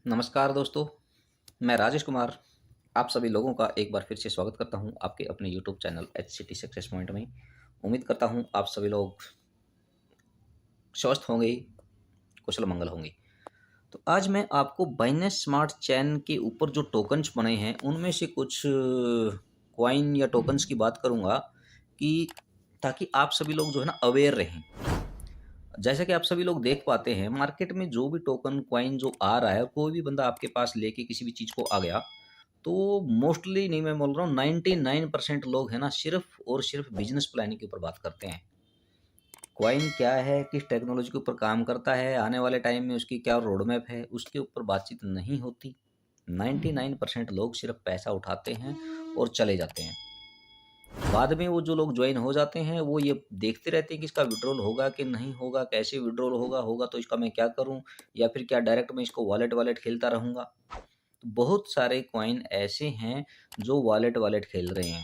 नमस्कार दोस्तों, मैं राजेश कुमार आप सभी लोगों का एक बार फिर से स्वागत करता हूं आपके अपने YouTube channel HCT success point में। उम्मीद करता हूं आप सभी लोग स्वस्थ होंगे, कुशल मंगल होंगे। तो आज मैं आपको बाइनेंस स्मार्ट चेन के ऊपर जो टोकन्स बने हैं, उनमें से कुछ कॉइन या टोकन्स की बात करूंगा कि ताकि आप सभी लोग जो है ना अवेयर रहें। जैसा कि आप सभी लोग देख पाते हैं मार्केट में जो भी टोकन कॉइन जो आ रहा है, कोई भी बंदा आपके पास लेके किसी भी चीज़ को आ गया, तो मोस्टली नहीं मैं बोल रहा हूँ 99% लोग हैं ना सिर्फ और सिर्फ बिजनेस प्लानिंग के ऊपर बात करते हैं। कॉइन क्या है, किस टेक्नोलॉजी के ऊपर काम करता है, आने वाले टाइम में उसकी क्या रोड मैप है, उसके ऊपर बातचीत नहीं होती। 99% लोग सिर्फ पैसा उठाते हैं और चले जाते हैं। बाद में वो जो लोग ज्वाइन हो जाते हैं वो ये देखते रहते हैं कि इसका विड्रॉल होगा कि नहीं होगा, कैसे विड्रॉल होगा, होगा तो इसका मैं क्या करूं, या फिर क्या डायरेक्ट मैं इसको वॉलेट वॉलेट खेलता रहूंगा। तो बहुत सारे कॉइन ऐसे हैं जो वॉलेट वॉलेट खेल रहे हैं,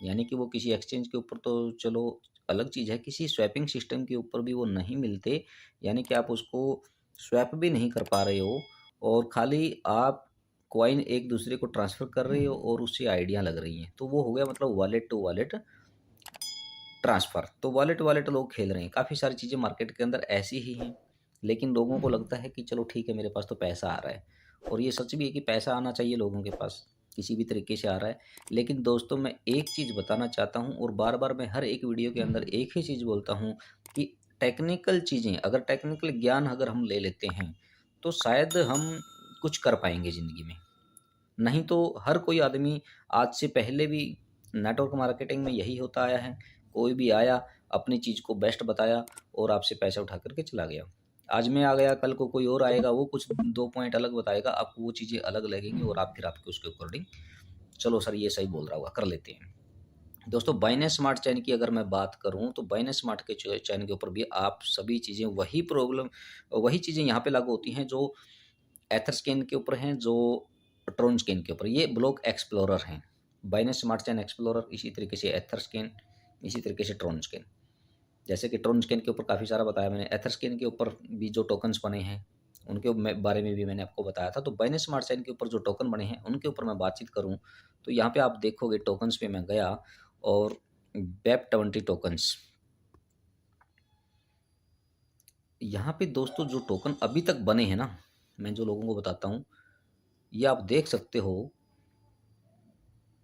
यानी कि वो किसी एक्सचेंज के ऊपर तो चलो अलग चीज़ है, किसी स्वैपिंग सिस्टम के ऊपर भी वो नहीं मिलते, यानी कि आप उसको स्वैप भी नहीं कर पा रहे हो, और खाली आप कॉइन एक दूसरे को ट्रांसफ़र कर रहे हो और उससे आइडिया लग रही हैं। तो वो हो गया मतलब वॉलेट टू वॉलेट ट्रांसफ़र। तो वॉलेट वॉलेट लोग खेल रहे हैं, काफ़ी सारी चीज़ें मार्केट के अंदर ऐसी ही हैं, लेकिन लोगों को लगता है कि चलो ठीक है मेरे पास तो पैसा आ रहा है, और ये सच भी है कि पैसा आना चाहिए लोगों के पास, किसी भी तरीके से आ रहा है। लेकिन दोस्तों मैं एक चीज़ बताना चाहता हूँ, और बार-बार मैं हर एक वीडियो के अंदर एक ही चीज़ बोलता हूँ कि टेक्निकल चीज़ें, अगर टेक्निकल ज्ञान अगर हम ले लेते हैं, तो शायद हम कुछ कर पाएँगे ज़िंदगी में। नहीं तो हर कोई आदमी आज से पहले भी नेटवर्क मार्केटिंग में यही होता आया है। कोई भी आया, अपनी चीज़ को बेस्ट बताया और आपसे पैसा उठा कर के चला गया। आज मैं आ गया, कल को कोई और आएगा, वो कुछ 2 पॉइंट अलग बताएगा, आपको वो चीज़ें अलग लगेंगी और आप फिर आपके उसके अकॉर्डिंग चलो सर ये सही बोल रहा होगा, कर लेते हैं। दोस्तों बाइनेंस स्मार्ट चेन की अगर मैं बात करूँ तो बाइनेंस स्मार्ट के चेन के ऊपर भी आप सभी चीज़ें वही चीज़ें यहाँ पे लागू होती हैं जो एथरस्केन के ऊपर हैं, जो ट्रोनस्केन के ऊपर। ये ब्लॉक एक्सप्लोरर हैं। बाइनेंस स्मार्ट चेन एक्सप्लोरर, इसी तरीके से एथरस्केन, इसी तरीके से ट्रोनस्केन। जैसे कि ट्रोनस्केन के ऊपर काफ़ी सारा बताया मैंने, एथरस्केन के ऊपर भी जो टोकन्स बने हैं, उनके बारे में भी मैंने आपको बताया था। तो बाइनेंस स्मार्ट चेन के ऊपर जो टोकन बने हैं, उनके ऊपर मैं बातचीत करूँ, तो यहाँ पे आप देखोगे टोकन्स पे मैं गया और BEP20 टोकन्स, यहाँ पे दोस्तों जो टोकन अभी तक बने हैं ना, मैं जो लोगों को बताता हूँ, ये आप देख सकते हो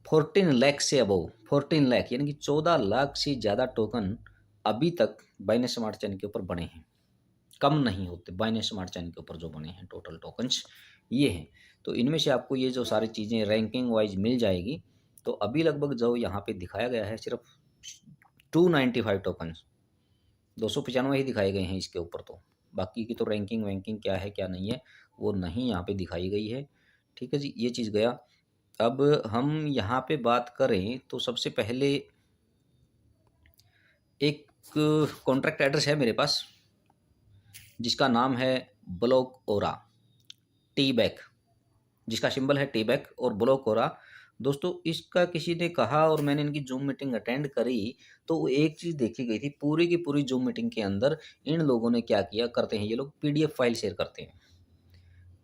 14 लाख से अबव, 14 लाख यानी कि 14 लाख से ज़्यादा टोकन अभी तक बाइनेंस स्मार्ट चेन के ऊपर बने हैं। कम नहीं होते बाइनेंस स्मार्ट चेन के ऊपर जो बने हैं टोटल टोकन्स ये हैं। तो इनमें से आपको ये जो सारी चीज़ें रैंकिंग वाइज मिल जाएगी। तो अभी लगभग जो यहाँ पे दिखाया गया है सिर्फ 295 टोकन्स, 295 ही दिखाए गए हैं इसके ऊपर। तो बाकी की तो रैंकिंग वैंकिंग क्या है क्या नहीं है वो नहीं यहाँ पे दिखाई गई है। ठीक है जी, ये चीज़ गया। अब हम यहाँ पे बात करें तो सबसे पहले एक कॉन्ट्रैक्ट एड्रेस है मेरे पास जिसका नाम है ब्लॉक ओरा टी बैक, जिसका सिंबल है टी बैक और ब्लॉक ओरा। दोस्तों इसका किसी ने कहा और मैंने इनकी जूम मीटिंग अटेंड करी, तो वो एक चीज़ देखी गई थी पूरी की पूरी जूम मीटिंग के अंदर। इन लोगों ने क्या किया करते हैं, ये लोग PDF फाइल शेयर करते हैं।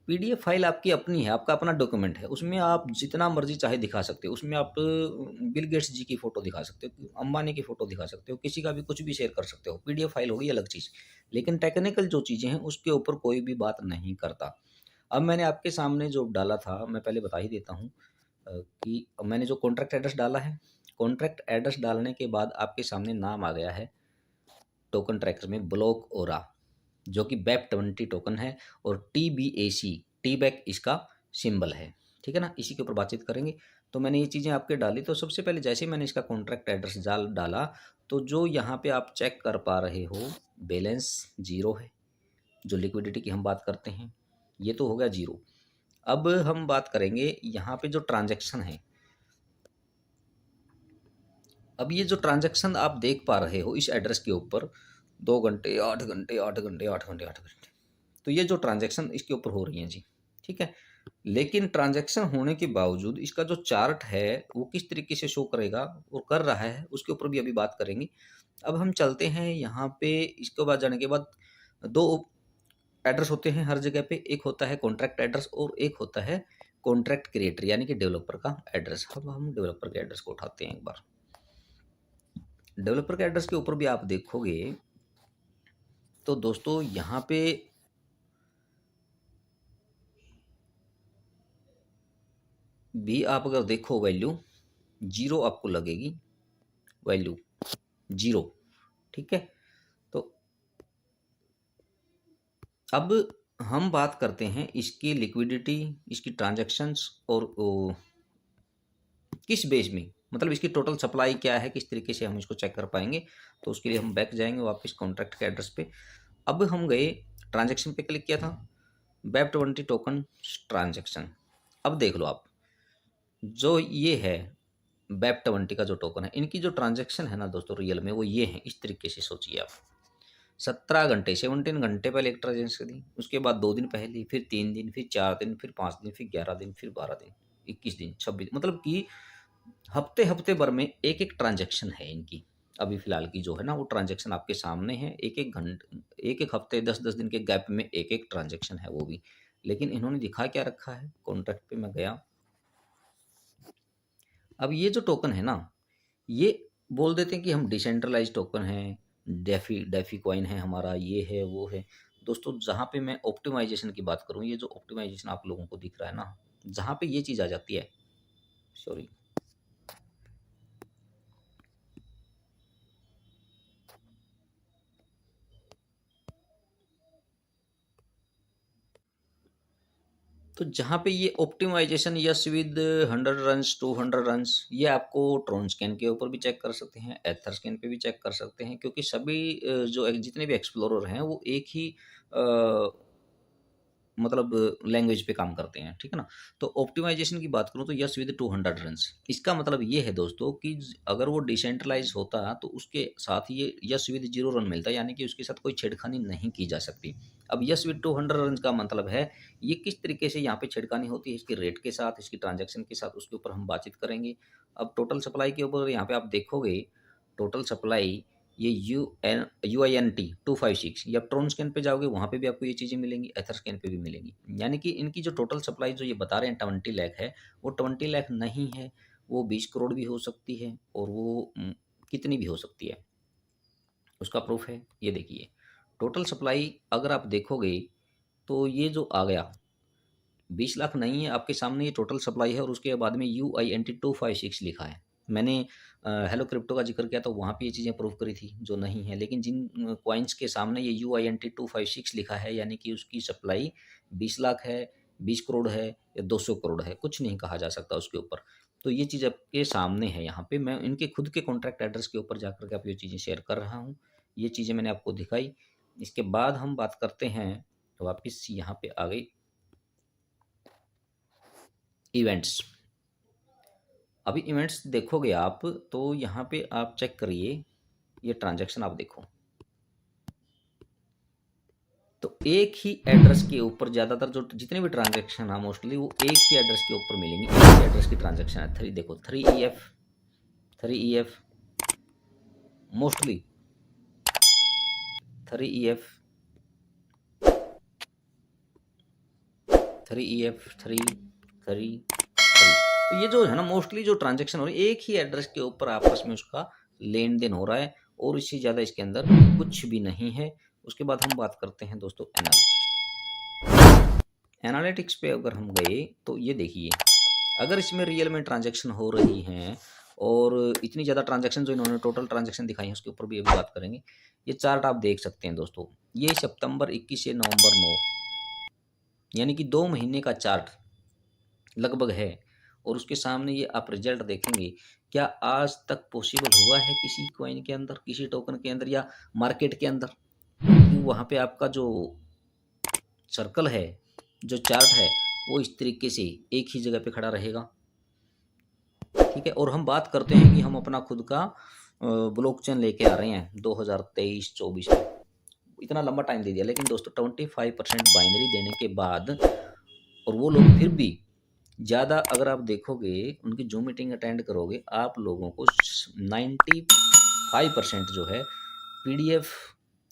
PDF फाइल आपकी अपनी है, आपका अपना डॉक्यूमेंट है, उसमें आप जितना मर्ज़ी चाहे दिखा सकते हो। उसमें आप बिल गेट्स जी की फ़ोटो दिखा सकते हो, अंबानी की फ़ोटो दिखा सकते हो, किसी का भी कुछ भी शेयर कर सकते हो। PDF फाइल होगी अलग चीज़, लेकिन टेक्निकल जो चीज़ें हैं उसके ऊपर कोई भी बात नहीं करता। अब मैंने आपके सामने जो डाला था, मैं पहले बता ही देता हूँ कि मैंने जो कॉन्ट्रैक्ट एड्रेस डाला है, कॉन्ट्रैक्ट एड्रेस डालने के बाद आपके सामने नाम आ गया है टोकन ट्रैकर में ब्लॉक ओरा, जो कि BEP20 टोकन है, और TBAC टी बैक इसका सिंबल है। ठीक है ना, इसी के ऊपर बातचीत करेंगे। तो मैंने ये चीज़ें आपके डाली, तो सबसे पहले जैसे ही मैंने इसका कॉन्ट्रैक्ट एड्रेस डाला, तो जो यहाँ पे आप चेक कर पा रहे हो बैलेंस ज़ीरो है। जो लिक्विडिटी की हम बात करते हैं ये तो हो गया ज़ीरो। अब हम बात करेंगे यहाँ पे जो ट्रांजैक्शन है। अब ये जो ट्रांजैक्शन आप देख पा रहे हो इस एड्रेस के ऊपर, 2 घंटे, 8 घंटे, 8 घंटे, 8 घंटे, 8 घंटे, तो ये जो ट्रांजैक्शन इसके ऊपर हो रही हैं जी, ठीक है। लेकिन ट्रांजैक्शन होने के बावजूद इसका जो चार्ट है वो किस तरीके से शो करेगा और कर रहा है उसके ऊपर भी अभी बात करेंगे। अब हम चलते हैं यहाँ पे, इसके बाद जाने के बाद 2 एड्रेस होते हैं हर जगह पे। एक होता है कॉन्ट्रैक्ट एड्रेस और एक होता है कॉन्ट्रैक्ट क्रिएटर यानी कि डेवलपर का एड्रेस। अब हम डेवलपर के एड्रेस को उठाते हैं एक बार। डेवलपर के एड्रेस के ऊपर भी आप देखोगे तो दोस्तों यहाँ पे भी आप अगर देखो वैल्यू 0 आपको लगेगी, वैल्यू 0, ठीक है। तो अब हम बात करते हैं इसकी लिक्विडिटी, इसकी ट्रांजैक्शंस और किस बेस में, मतलब इसकी टोटल सप्लाई क्या है, किस तरीके से हम इसको चेक कर पाएंगे। तो उसके लिए हम बैक जाएंगे वापस कॉन्ट्रैक्ट के एड्रेस पे। अब हम गए ट्रांजैक्शन पे, क्लिक किया था BEP20 टोकन ट्रांजैक्शन। अब देख लो आप, जो ये है BEP20 का जो टोकन है, इनकी जो ट्रांजैक्शन है ना दोस्तों रियल में वो ये है। इस तरीके से सोचिए आप, 17 घंटे 17 घंटे पहले एक ट्रांजेक्शन दी, उसके बाद 2 दिन पहले, फिर 3 दिन, फिर 4 दिन, फिर 5 दिन, फिर 11 दिन, फिर 12 दिन, 21 दिन, 26, मतलब कि हफ्ते हफ्ते भर में एक एक ट्रांजेक्शन है इनकी। अभी फिलहाल की जो है ना वो ट्रांजेक्शन आपके सामने है। एक एक घंटे, एक एक हफ्ते, 10-10 दिन के गैप में एक एक ट्रांजेक्शन है वो भी। लेकिन इन्होंने दिखा क्या रखा है, कॉन्ट्रैक्ट पे मैं गया। अब ये जो टोकन है ना, ये बोल देते हैं कि हम डिसेंट्रलाइज टोकन है, डेफी कॉइन है हमारा, ये है वो है। दोस्तों जहाँ पे मैं ऑप्टिमाइजेशन की बात करूँ, ये जो ऑप्टिमाइजेशन आप लोगों को दिख रहा है ना, जहाँ पे ये चीज़ आ जाती है, सॉरी, तो जहाँ पे ये optimisation yes with 100 runs 200 runs, ये आपको ट्रोन स्कैन के ऊपर भी चेक कर सकते हैं, एथर स्कैन पे भी चेक कर सकते हैं, क्योंकि सभी जो जितने भी एक्सप्लोरर हैं वो एक ही मतलब लैंग्वेज पे काम करते हैं, ठीक है ना। तो ऑप्टिमाइजेशन की बात करूँ तो यस विद 200 रन्स, इसका मतलब ये है दोस्तों कि अगर वो डिसेंट्रलाइज होता तो उसके साथ ये यस विद 0 रन मिलता, यानी कि उसके साथ कोई छेड़खानी नहीं की जा सकती। अब यस विद 200 रन का मतलब है ये किस तरीके से यहाँ पे छेड़खानी होती है, इसके रेट के साथ, इसकी ट्रांजेक्शन के साथ, उसके ऊपर हम बातचीत करेंगे। अब टोटल सप्लाई के ऊपर यहाँ पे आप देखोगे, टोटल सप्लाई ये UINT 256, या ट्रोन स्कैन पे जाओगे वहाँ पे भी आपको ये चीज़ें मिलेंगी, एथर स्कैन पे भी मिलेंगी। यानी कि इनकी जो टोटल सप्लाई जो ये बता रहे हैं 20 लाख है, वो 20 लाख नहीं है, वो 20 करोड़ भी हो सकती है, और वो कितनी भी हो सकती है, उसका प्रूफ है। ये देखिए टोटल सप्लाई अगर आप देखोगे तो ये जो आ गया 20 लाख नहीं है, आपके सामने ये टोटल सप्लाई है, और उसके बाद में UINT 256 लिखा है। मैंने हेलो क्रिप्टो का जिक्र किया तो वहाँ पे ये चीज़ें प्रूव करी थी जो नहीं है, लेकिन जिन कॉइन्स के सामने ये UINT 256 लिखा है, यानी कि उसकी सप्लाई 20 लाख है, 20 करोड़ है, या 200 करोड़ है, कुछ नहीं कहा जा सकता उसके ऊपर। तो ये चीज़ आपके सामने है। यहाँ पे मैं इनके खुद के कॉन्ट्रैक्ट एड्रेस के ऊपर जाकर के आप ये चीज़ें शेयर कर रहा हूँ। ये चीज़ें मैंने आपको दिखाई। इसके बाद हम बात करते हैं, वापस यहाँ पे आ गई इवेंट्स। अभी इवेंट्स देखोगे आप तो यहाँ पे आप चेक करिए, ये ट्रांजैक्शन आप देखो तो एक ही एड्रेस के ऊपर ज़्यादातर जो जितने भी ट्रांजैक्शन है मोस्टली वो एक ही एड्रेस के ऊपर मिलेंगी। एक ही एड्रेस की ट्रांजैक्शन है। 3 देखो 3EF मोस्टली 3EF 3 तो ये जो है ना मोस्टली जो ट्रांजैक्शन हो रही है एक ही एड्रेस के ऊपर आपस में उसका लेन देन हो रहा है, और इससे ज़्यादा इसके अंदर कुछ भी नहीं है। उसके बाद हम बात करते हैं दोस्तों एनालिटिक्स पे अगर हम गए तो ये देखिए, अगर इसमें रियल में ट्रांजैक्शन हो रही हैं, और इतनी ज़्यादा ट्रांजैक्शन जो इन्होंने टोटल ट्रांजैक्शन दिखाई है उसके ऊपर भी अभी बात करेंगे। ये चार्ट आप देख सकते हैं दोस्तों, ये सितंबर 21 से नवंबर 9, यानी कि 2 महीने का चार्ट लगभग है, और उसके सामने ये आप रिजल्ट देखेंगे। क्या आज तक पॉसिबल हुआ है किसी कॉइन के अंदर, किसी टोकन के अंदर, या मार्केट के अंदर कि वहाँ पे आपका जो सर्कल है, जो चार्ट है, वो इस तरीके से एक ही जगह पे खड़ा रहेगा, ठीक है। और हम बात करते हैं कि हम अपना खुद का ब्लॉकचेन लेके आ रहे हैं 2023-24 में, इतना लंबा टाइम दे दिया, लेकिन दोस्तों 25% बाइनरी देने के बाद, और वो लोग फिर भी ज़्यादा, अगर आप देखोगे उनकी जूम मीटिंग अटेंड करोगे, आप लोगों को 95% जो है PDF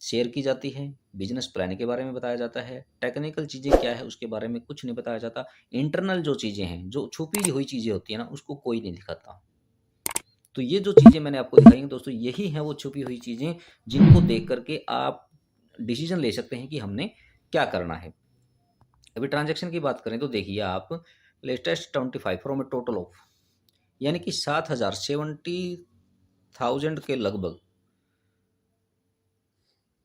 शेयर की जाती है, बिजनेस प्लान के बारे में बताया जाता है, टेक्निकल चीज़ें क्या है उसके बारे में कुछ नहीं बताया जाता। इंटरनल जो चीज़ें हैं, जो छुपी हुई चीज़ें होती हैं ना, उसको कोई नहीं दिखाता। तो ये जो चीज़ें मैंने आपको दिखाई हैं दोस्तों, यही हैं वो छुपी हुई चीज़ें जिनको देख कर के आप डिसीज़न ले सकते हैं कि हमने क्या करना है। अभी ट्रांज़ैक्शन की बात करें तो देखिए आप, latest 25 from a total of, यानी कि 7,000 70,000 के लगभग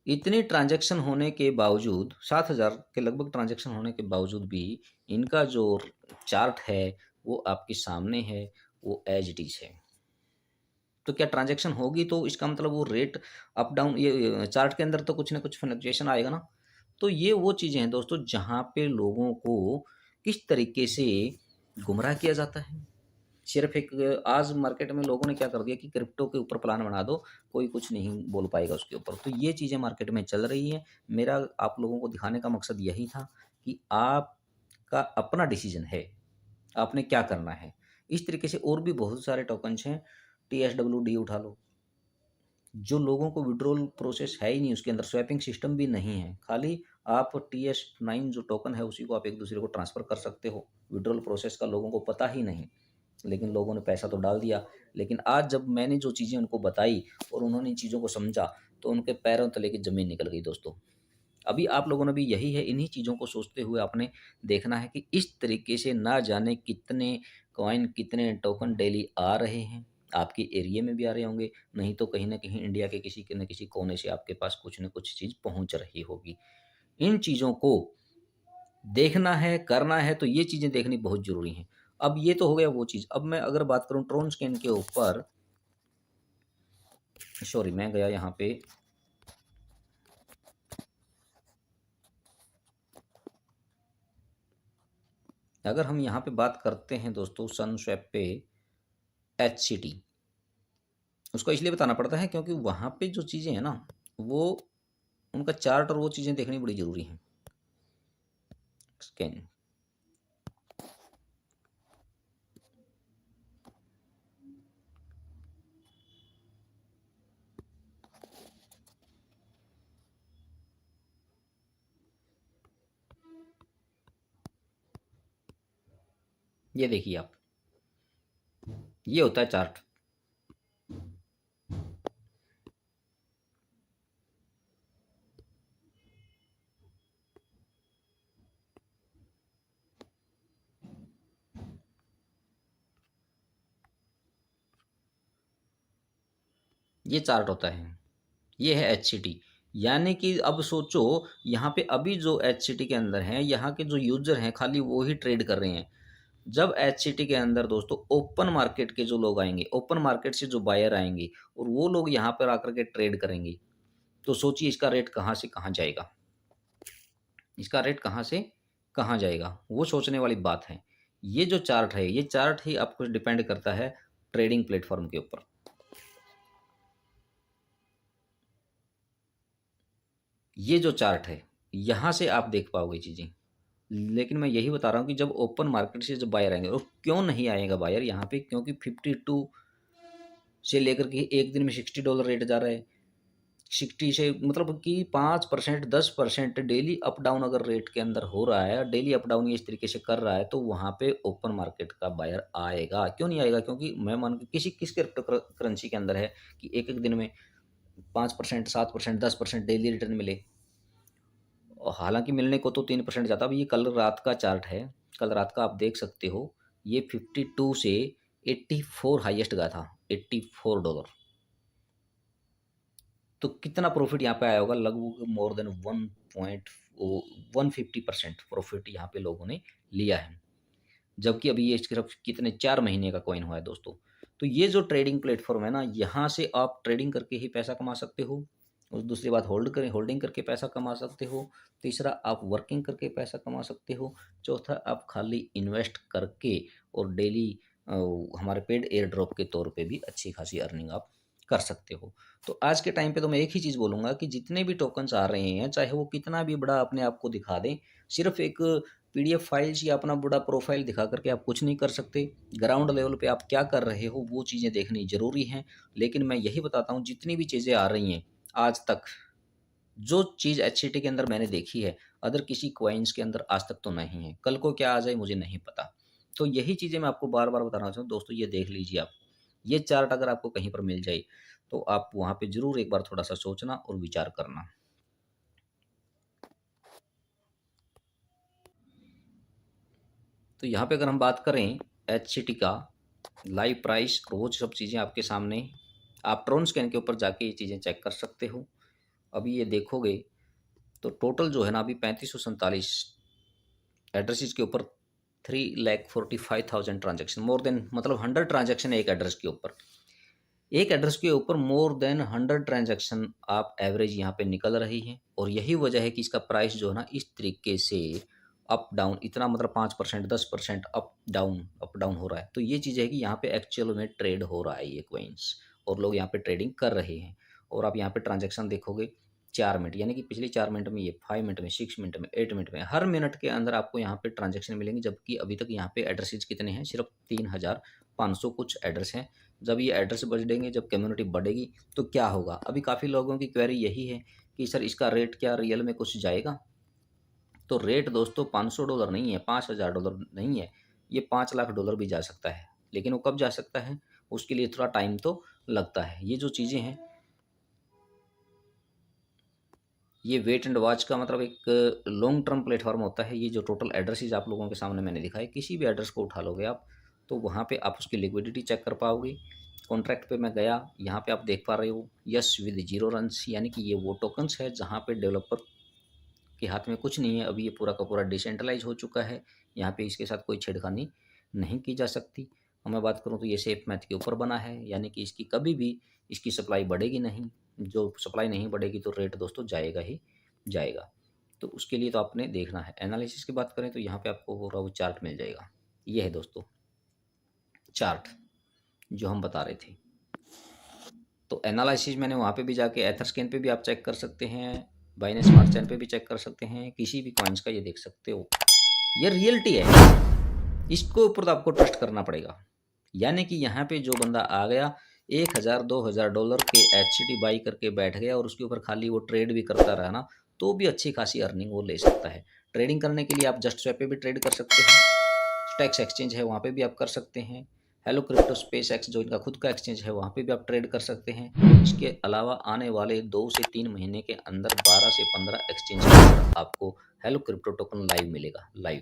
इतने ट्रांज़ैक्शन होने के बावजूद, 7,000 के लगभग ट्रांज़ैक्शन होने के बावजूद भी इनका जो चार्ट है वो आपके सामने है, वो एज़ इट इज़ है। तो क्या ट्रांज़ैक्शन होगी तो इसका मतलब वो रेट अप डाउन, ये चार्ट के अंदर तो कुछ ना कुछ फ्लक्चुएशन आएगा ना। तो ये वो चीज़ें हैं दोस्तों जहाँ पे लोगों को किस तरीके से गुमराह किया जाता है। सिर्फ़ एक, आज मार्केट में लोगों ने क्या कर दिया कि क्रिप्टो के ऊपर प्लान बना दो, कोई कुछ नहीं बोल पाएगा उसके ऊपर। तो ये चीज़ें मार्केट में चल रही हैं। मेरा आप लोगों को दिखाने का मकसद यही था कि आपका अपना डिसीज़न है, आपने क्या करना है। इस तरीके से और भी बहुत सारे टोकन्स हैं, TSWD उठा लो, जो लोगों को विड्रॉल प्रोसेस है ही नहीं, उसके अंदर स्वैपिंग सिस्टम भी नहीं है। खाली आप TS9 जो टोकन है उसी को आप एक-दूसरे को ट्रांसफ़र कर सकते हो। विड्रॉल प्रोसेस का लोगों को पता ही नहीं। लेकिन लोगों ने पैसा तो डाल दिया। लेकिन आज जब मैंने जो चीज़ें उनको बताई और उन्होंने इन चीज़ों को समझा, तो उनके पैरों तले की ज़मीन निकल गई दोस्तों। अभी आप लोगों ने भी यही है, इन्हीं चीज़ों को सोचते हुए आपने देखना है कि इस तरीके से ना जाने कितने कॉइन, कितने टोकन डेली आ रहे हैं। आपके एरिया में भी आ रहे होंगे, नहीं तो कहीं न कहीं इंडिया के किसी न किसी कोने से आपके पास कुछ न कुछ चीज़ पहुँच रही होगी। इन चीज़ों को देखना है, करना है, तो ये चीज़ें देखनी बहुत ज़रूरी हैं। अब ये तो हो गया वो चीज़। अब मैं अगर बात करूँ ट्रोन स्कैन के ऊपर, सॉरी मैं गया यहाँ पे, अगर हम यहाँ पे बात करते हैं दोस्तों सनस्वैप पे HCT, उसको इसलिए बताना पड़ता है क्योंकि वहाँ पे जो चीज़ें हैं ना, वो उनका चार्ट और वो चीज़ें देखनी बड़ी ज़रूरी हैं। स्कैन, ये देखिए आप, ये होता है चार्ट। ये चार्ट होता है, ये है HCT। यानी कि अब सोचो, यहाँ पे अभी जो HCT के अंदर हैं, यहाँ के जो यूज़र हैं खाली वो ही ट्रेड कर रहे हैं। जब HCT के अंदर दोस्तों ओपन मार्केट के जो लोग आएँगे, ओपन मार्केट से जो बायर आएँगे और वो लोग यहाँ पर आकर के ट्रेड करेंगे, तो सोचिए इसका रेट कहाँ से कहाँ जाएगा? इसका रेट कहाँ से कहाँ जाएगा? वो सोचने वाली बात है। ये जो चार्ट है, ये चार्ट ही आपको डिपेंड करता है ट्रेडिंग प्लेटफ़ॉर्म के ऊपर। ये जो चार्ट है, यहाँ से आप देख पाओगे चीज़ें। लेकिन मैं यही बता रहा हूँ कि जब ओपन मार्केट से जब बायर आएँगे, और क्यों नहीं आएगा बायर यहाँ पे, क्योंकि 52 से लेकर के एक दिन में $60 रेट जा रहा है। 60 से मतलब कि 5% 10% डेली अप डाउन अगर रेट के अंदर हो रहा है, डेली अप डाउन ये इस तरीके से कर रहा है, तो वहाँ पे ओपन मार्केट का बायर आएगा। क्यों नहीं आएगा? क्योंकि मैं मान के किस क्रिप्टो करेंसी के अंदर है कि एक-एक दिन में 5%, 7%, 10% डेली रिटर्न मिले। और हालाँकि मिलने को तो 3% जाता है। अब ये कल रात का चार्ट है, कल रात का आप देख सकते हो, ये 52 से 84 हाईएस्ट गया था, $84। तो कितना प्रॉफ़िट यहाँ पे आया होगा? लगभग मोर देन 150% प्रॉफ़िट यहाँ पे लोगों ने लिया है। जबकि अभी ये सिर्फ़ कितने 4 महीने का कॉइन हुआ है दोस्तों। तो ये जो ट्रेडिंग प्लेटफ़ॉर्म है ना, यहाँ से आप ट्रेडिंग करके ही पैसा कमा सकते हो। और दूसरी बात, होल्डिंग करके पैसा कमा सकते हो। तीसरा, आप वर्किंग करके पैसा कमा सकते हो। चौथा, आप खाली इन्वेस्ट करके और डेली हमारे पेड एयर ड्रॉप के तौर पे भी अच्छी खासी अर्निंग आप कर सकते हो। तो आज के टाइम पे तो मैं एक ही चीज़ बोलूँगा कि जितने भी टोकन्स आ रहे हैं, चाहे वो कितना भी बड़ा अपने आप को दिखा दें, सिर्फ़ एक PDF फाइल्स या अपना बड़ा प्रोफ़ाइल दिखा कर के आप कुछ नहीं कर सकते। ग्राउंड लेवल पे आप क्या कर रहे हो, वो चीज़ें देखनी ज़रूरी हैं। लेकिन मैं यही बताता हूँ, जितनी भी चीज़ें आ रही हैं आज तक, जो चीज़ एचसीटी के अंदर मैंने देखी है, अदर किसी कॉइन्स के अंदर आज तक तो नहीं है। कल को क्या आ जाए मुझे नहीं पता। तो यही चीज़ें मैं आपको बार-बार बताना चाहता हूँ दोस्तों, ये देख लीजिए आप। ये चार्ट अगर आपको कहीं पर मिल जाए, तो आप वहाँ पे ज़रूर एक बार थोड़ा-सा सोचना और विचार करना। तो यहाँ पे अगर हम बात करें एचसीटी का लाइव प्राइस और वो सब चीज़ें आपके सामने, आप ट्रोन स्कैन के ऊपर जाके ये चीज़ें चेक कर सकते हो। अभी ये देखोगे तो टोटल जो है ना अभी 3547 एड्रेसेस के ऊपर 3,45,000 ट्रांजेक्शन, मोर देन मतलब 100 ट्रांजेक्शन है एक एड्रेस के ऊपर। एक एड्रेस के ऊपर मोर देन 100 ट्रांजेक्शन आप एवरेज यहाँ पे निकल रही है, और यही वजह है कि इसका प्राइस जो है ना इस तरीके से अप डाउन इतना मतलब 5% 10% अप डाउन हो रहा है। तो ये चीज़ है कि यहाँ पे एक्चुअल में ट्रेड हो रहा है ये कॉइन्स, और लोग यहाँ पे ट्रेडिंग कर रहे हैं। और आप यहाँ पे ट्रांजेक्शन देखोगे 4 मिनट, यानी कि पिछले 4 मिनट में, ये 5 मिनट में, 6 मिनट में, 8 मिनट में, हर मिनट के अंदर आपको यहाँ पे ट्रांजेक्शन मिलेंगे। जबकि अभी तक यहाँ पे एड्रेसेज कितने हैं, सिर्फ 3,500 कुछ एड्रेस हैं। जब ये एड्रेस बढ़ेंगे, जब कम्युनिटी बढ़ेगी तो क्या होगा। अभी काफ़ी लोगों की क्वेरी यही है कि सर इसका रेट क्या रियल में कुछ जाएगा। तो रेट दोस्तों $500 नहीं है, $5,000 नहीं है, ये $5 लाख भी जा सकता है। लेकिन वो कब जा सकता है, उसके लिए थोड़ा टाइम तो लगता है। ये जो चीज़ें हैं, ये वेट एंड वॉच का मतलब एक लॉन्ग टर्म प्लेटफॉर्म होता है। ये जो टोटल एड्रेसेस आप लोगों के सामने मैंने दिखाए, किसी भी एड्रेस को उठा लोगे आप, तो वहाँ पे आप उसकी लिक्विडिटी चेक कर पाओगे। कॉन्ट्रैक्ट पे मैं गया, यहाँ पे आप देख पा रहे हो यस विद 0 रन्स, यानी कि ये वो टोकन्स है जहाँ पे डेवलपर के हाथ में कुछ नहीं है। अभी ये पूरा का पूरा डिसेंट्रलाइज हो चुका है, यहाँ पे इसके साथ कोई छेड़खानी नहीं की जा सकती। और मैं बात करूँ तो ये सेफ मैथ के ऊपर बना है, यानी कि इसकी कभी भी इसकी सप्लाई बढ़ेगी नहीं। जो सप्लाई नहीं बढ़ेगी तो रेट दोस्तों जाएगा ही जाएगा। तो उसके लिए तो आपने देखना है। एनालिसिस की बात करें तो यहाँ पे आपको पूरा वो चार्ट मिल जाएगा। ये है दोस्तों चार्ट जो हम बता रहे थे। तो एनालिसिस मैंने वहाँ पे भी जाके एथरस्कैन पे भी आप चेक कर सकते हैं, बाइनेंस स्मार्ट चैन पे भी चेक कर सकते हैं, किसी भी कॉइन्स का ये देख सकते हो। ये रियलिटी है, इसको ऊपर तो आपको ट्रस्ट करना पड़ेगा। यानी कि यहाँ पे जो बंदा आ गया, 1,000 $2,000 के एचसीटी बाई करके बैठ गया और उसके ऊपर खाली वो ट्रेड भी करता रहा ना, तो भी अच्छी खासी अर्निंग वो ले सकता है। ट्रेडिंग करने के लिए आप जस्ट स्वैप पे भी ट्रेड कर सकते हैं, स्टैक्स एक्सचेंज है वहाँ पे भी आप कर सकते हैं, हेलो क्रिप्टो स्पेस एक्स जो इनका खुद का एक्सचेंज है वहाँ पे भी आप ट्रेड कर सकते हैं। इसके अलावा आने वाले 2 से 3 महीने के अंदर 12 से 15 एक्सचेंज के अंदर आपको हेलो क्रिप्टो टोकन लाइव मिलेगा, लाइव।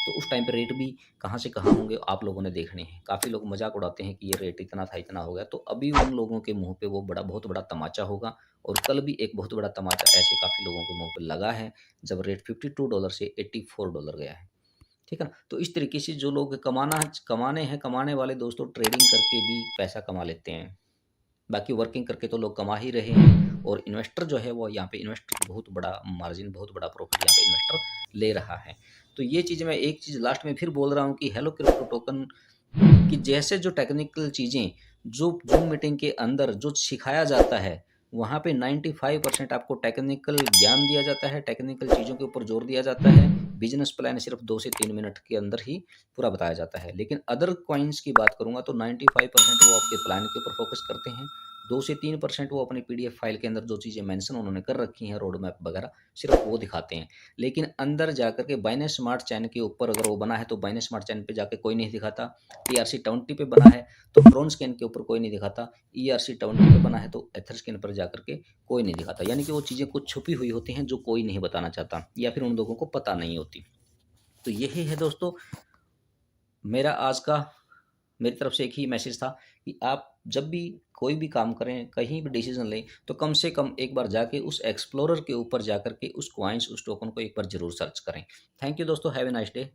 तो उस टाइम पे रेट भी कहाँ से कहाँ होंगे आप लोगों ने देखने हैं। काफ़ी लोग मजाक उड़ाते हैं कि ये रेट इतना था इतना हो गया, तो अभी उन लोगों के मुंह पे वो बहुत बड़ा तमाचा होगा। और कल भी एक बहुत बड़ा तमाचा ऐसे काफ़ी लोगों के मुंह पे लगा है, जब रेट $52 से $84 गया है। ठीक है ना। तो इस तरीके से जो लोग कमाने वाले दोस्तों ट्रेडिंग करके भी पैसा कमा लेते हैं। बाकी वर्किंग करके तो लोग कमा ही रहे हैं, और इन्वेस्टर जो है वो यहाँ पे इन्वेस्टर बहुत बड़ा मार्जिन, बहुत बड़ा प्रॉफिट यहाँ पे इन्वेस्टर ले रहा है। तो ये चीज़ मैं एक चीज़ लास्ट में फिर बोल रहा हूँ कि हेलो क्रिप्टो टोकन कि जैसे जो टेक्निकल चीज़ें जो जूम मीटिंग के अंदर जो सिखाया जाता है, वहाँ पे 95% आपको टेक्निकल ज्ञान दिया जाता है, टेक्निकल चीज़ों के ऊपर जोर दिया जाता है। बिजनेस प्लान सिर्फ 2 से 3 मिनट के अंदर ही पूरा बताया जाता है। लेकिन अदर कॉइन्स की बात करूँगा तो 95% वो आपके प्लान के ऊपर फोकस करते हैं, 2 से 3% वो अपनी पीडीएफ फाइल के अंदर जो चीज़ें मेंशन उन्होंने कर रखी हैं, रोड मैप वगैरह, सिर्फ वो दिखाते हैं। लेकिन अंदर जाकर के बाइनेंस स्मार्ट चैन के ऊपर अगर वो बना है तो बाइनेंस स्मार्ट चैन पे जाके कोई नहीं दिखाता। ERC20 पे बना है तो ट्रोन स्कैन के ऊपर कोई नहीं दिखाता। ERC20 पे बना है तो एथर स्कैन पर जाकर के कोई नहीं दिखाता। यानी कि वो चीज़ें कुछ छुपी हुई होती हैं जो कोई नहीं बताना चाहता, या फिर उन लोगों को पता नहीं होती। तो यही है दोस्तों मेरा आज का, मेरी तरफ से एक ही मैसेज था कि आप जब भी कोई भी काम करें, कहीं भी डिसीजन लें, तो कम से कम एक बार जाके उस एक्सप्लोरर के ऊपर जाकर के उस कॉइन्स, उस टोकन को एक बार जरूर सर्च करें। थैंक यू दोस्तों, हैव ए नाइस डे।